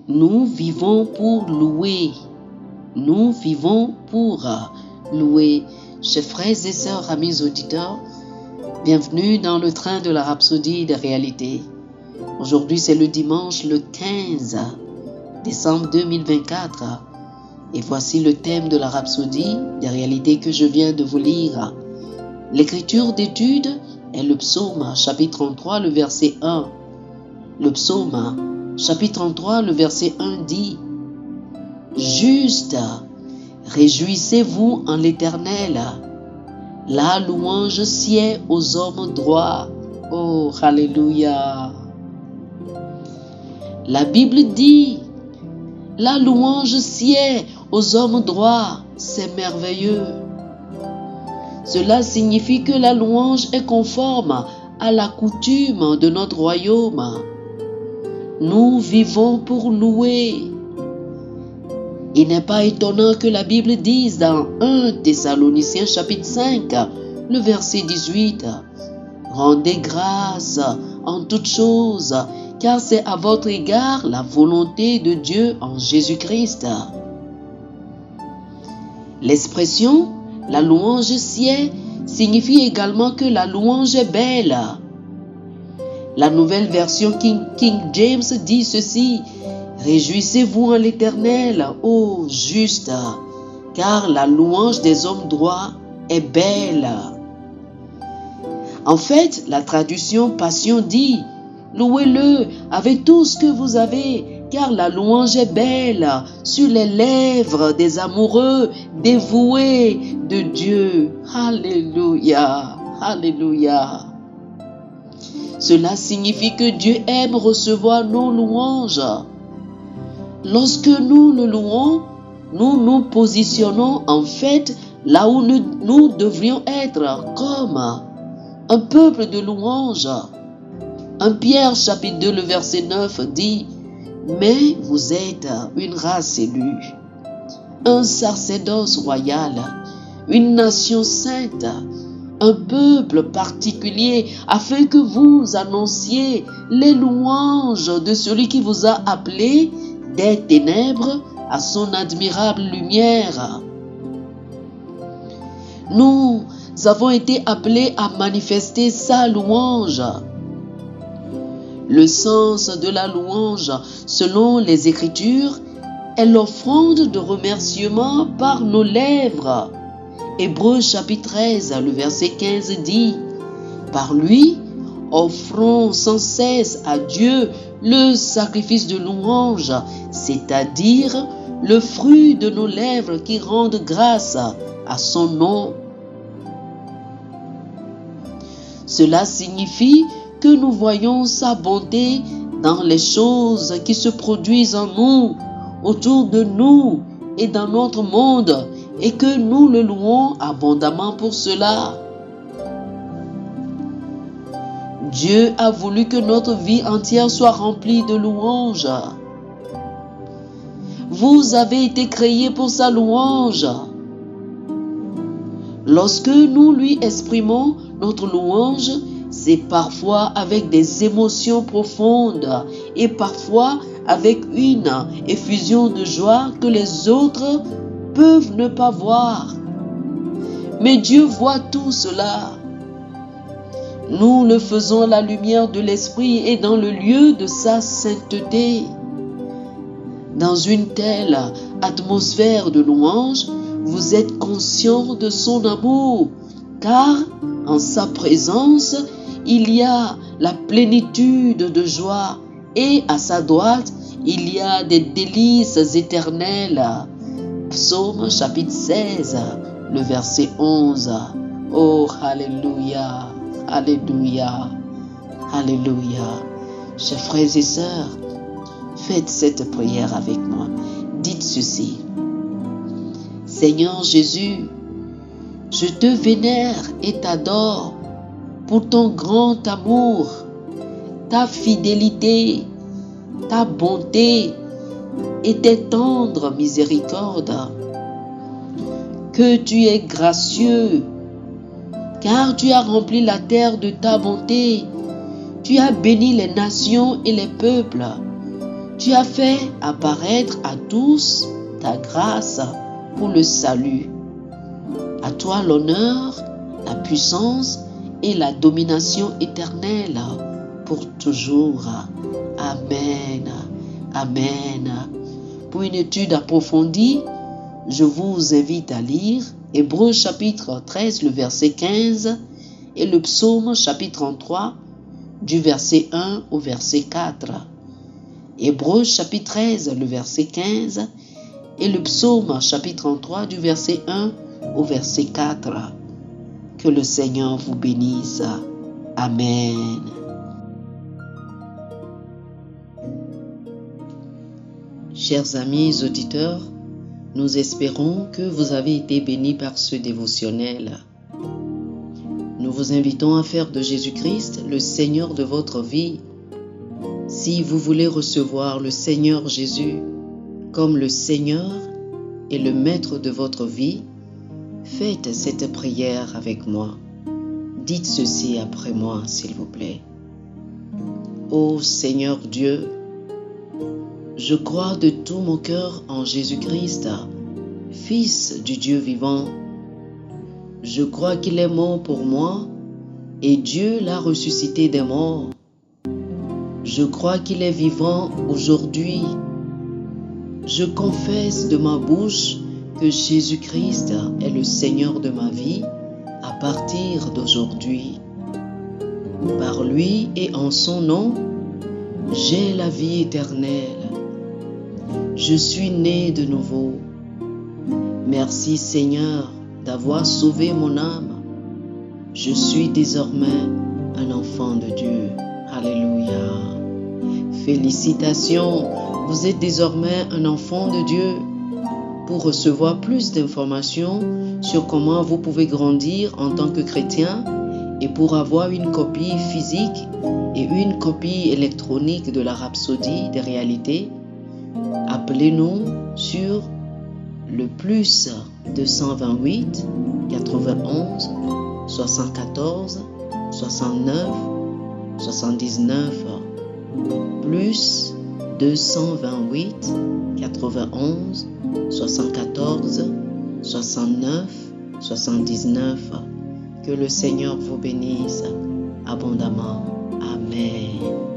Nous vivons pour louer. Nous vivons pour louer. Chers frères et sœurs, amis auditeurs, bienvenue dans le train de la rhapsodie des réalités. Aujourd'hui, c'est le dimanche le 15 décembre 2024. Et voici le thème de la rhapsodie des réalités que je viens de vous lire. L'écriture d'étude est le psaume chapitre 33, le verset 1. Le psaume chapitre 33, le verset 1 dit: Juste, réjouissez-vous en l'Éternel. La louange sied aux hommes droits. Oh, alléluia. La Bible dit: la louange sied aux hommes droits. C'est merveilleux. Cela signifie que la louange est conforme à la coutume de notre royaume. Nous vivons pour louer. Il n'est pas étonnant que la Bible dise dans 1 Thessaloniciens chapitre 5, le verset 18, « Rendez grâce en toutes choses, car c'est à votre égard la volonté de Dieu en Jésus-Christ. » L'expression « la louange sied » signifie également que la louange est belle. La nouvelle version King James dit ceci: « Réjouissez-vous en l'Éternel, ô juste, car la louange des hommes droits est belle. » En fait, la traduction Passion dit: « Louez-le avec tout ce que vous avez, car la louange est belle sur les lèvres des amoureux dévoués de Dieu. » Alléluia, alléluia. Cela signifie que Dieu aime recevoir nos louanges. Lorsque nous le louons, nous nous positionnons en fait là où nous devrions être, comme un peuple de louanges. 1 Pierre chapitre 2 le verset 9 dit: « Mais vous êtes une race élue, un sacerdoce royal, une nation sainte, un peuple particulier, afin que vous annonciez les louanges de celui qui vous a appelé des ténèbres à son admirable lumière. » Nous avons été appelés à manifester sa louange. Le sens de la louange, selon les Écritures, est l'offrande de remerciement par nos lèvres. Hébreux chapitre 13, le verset 15 dit: « Par lui, offrons sans cesse à Dieu le sacrifice de louange, c'est-à-dire le fruit de nos lèvres qui rendent grâce à son nom. » Cela signifie que nous voyons sa bonté dans les choses qui se produisent en nous, autour de nous et dans notre monde, et que nous le louons abondamment pour cela. Dieu a voulu que notre vie entière soit remplie de louanges. Vous avez été créés pour sa louange. Lorsque nous lui exprimons notre louange, c'est parfois avec des émotions profondes et parfois avec une effusion de joie que les autres peuvent ne pas voir. Mais Dieu voit tout cela. Nous le faisons à la lumière de l'Esprit et dans le lieu de sa sainteté. Dans une telle atmosphère de louange, vous êtes conscient de son amour, car en sa présence, il y a la plénitude de joie et à sa droite, il y a des délices éternelles. Psaume chapitre 16, le verset 11. Oh, alléluia, alléluia, alléluia. Chers frères et sœurs, faites cette prière avec moi. Dites ceci: Seigneur Jésus, je te vénère et t'adore pour ton grand amour, ta fidélité, ta bonté et tes tendres miséricordes. Que tu es gracieux, car tu as rempli la terre de ta bonté. Tu as béni les nations et les peuples. Tu as fait apparaître à tous ta grâce pour le salut. À toi l'honneur, la puissance et la domination éternelle pour toujours. Amen. Amen. Pour une étude approfondie, je vous invite à lire Hébreux chapitre 13, le verset 15 et le psaume chapitre 33 du verset 1 au verset 4. Hébreux chapitre 13, le verset 15 et le psaume chapitre 33 du verset 1 au verset 4. Que le Seigneur vous bénisse. Amen. Chers amis auditeurs, nous espérons que vous avez été bénis par ce dévotionnel. Nous vous invitons à faire de Jésus-Christ le Seigneur de votre vie. Si vous voulez recevoir le Seigneur Jésus comme le Seigneur et le Maître de votre vie, faites cette prière avec moi. Dites ceci après moi, s'il vous plaît. Ô Seigneur Dieu, je crois de tout mon cœur en Jésus-Christ, Fils du Dieu vivant. Je crois qu'il est mort pour moi et Dieu l'a ressuscité des morts. Je crois qu'il est vivant aujourd'hui. Je confesse de ma bouche que Jésus-Christ est le Seigneur de ma vie à partir d'aujourd'hui. Par lui et en son nom, j'ai la vie éternelle. Je suis né de nouveau. Merci Seigneur d'avoir sauvé mon âme. Je suis désormais un enfant de Dieu. Alléluia. Félicitations, vous êtes désormais un enfant de Dieu. Pour recevoir plus d'informations sur comment vous pouvez grandir en tant que chrétien et pour avoir une copie physique et une copie électronique de la Rhapsodie des réalités, appelez-nous sur le plus 228 91 74 69 79 plus 228 91 74 69 79. Que le Seigneur vous bénisse abondamment. Amen.